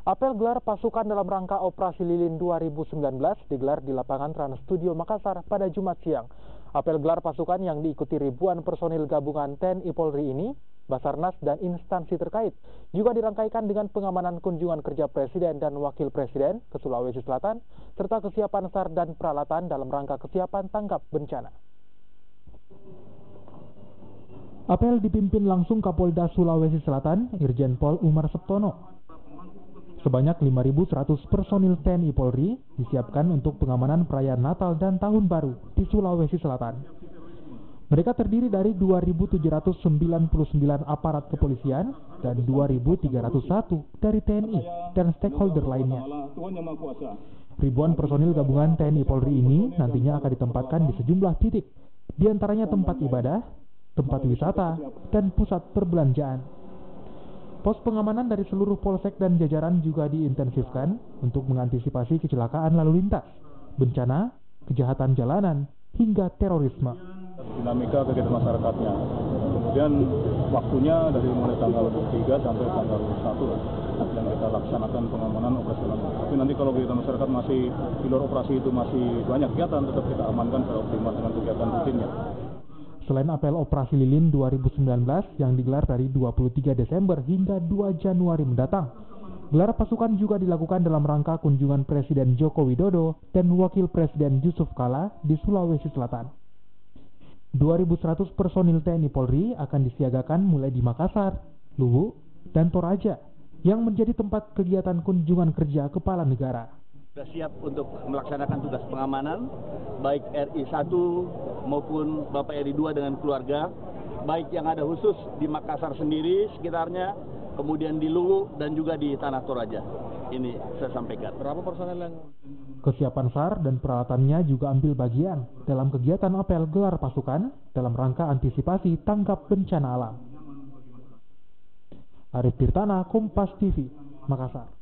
Apel gelar pasukan dalam rangka Operasi Lilin 2019 digelar di lapangan Trans Studio Makassar pada Jumat siang. Apel gelar pasukan yang diikuti ribuan personil gabungan TNI Polri ini, Basarnas dan instansi terkait, juga dirangkaikan dengan pengamanan kunjungan kerja Presiden dan Wakil Presiden ke Sulawesi Selatan, serta kesiapan SAR dan peralatan dalam rangka kesiapan tanggap bencana. Apel dipimpin langsung Kapolda Sulawesi Selatan, Irjen Pol Umar Septono. Sebanyak 5.100 personil TNI Polri disiapkan untuk pengamanan perayaan Natal dan Tahun Baru di Sulawesi Selatan. Mereka terdiri dari 2.799 aparat kepolisian dan 2.301 dari TNI dan stakeholder lainnya. Ribuan personil gabungan TNI Polri ini nantinya akan ditempatkan di sejumlah titik, di antaranya tempat ibadah, tempat wisata, dan pusat perbelanjaan. Pos pengamanan dari seluruh polsek dan jajaran juga diintensifkan untuk mengantisipasi kecelakaan lalu lintas, bencana, kejahatan jalanan, hingga terorisme. Dinamika kegiatan masyarakatnya. Kemudian waktunya dari mulai tanggal 3 sampai tanggal 1 yang kita laksanakan pengamanan operasional. Tapi nanti kalau kegiatan masyarakat masih di luar operasi itu masih banyak kegiatan, tetap kita amankan secara optimal dengan kegiatan rutinnya. Selain apel Operasi Lilin 2019 yang digelar dari 23 Desember hingga 2 Januari mendatang, gelar pasukan juga dilakukan dalam rangka kunjungan Presiden Joko Widodo dan Wakil Presiden Yusuf Kala di Sulawesi Selatan. 2.100 personil TNI Polri akan disiagakan mulai di Makassar, Luwu, dan Toraja yang menjadi tempat kegiatan kunjungan kerja kepala negara. Sudah siap untuk melaksanakan tugas pengamanan, baik RI1 maupun Bapak RI2 dengan keluarga, baik yang ada khusus di Makassar sendiri sekitarnya, kemudian di Luwu dan juga di Tanah Toraja. Ini saya sampaikan. Berapa personel yang... Kesiapan SAR dan peralatannya juga ambil bagian dalam kegiatan apel gelar pasukan dalam rangka antisipasi tanggap bencana alam. Arif Tirtana, Kompas TV, Makassar.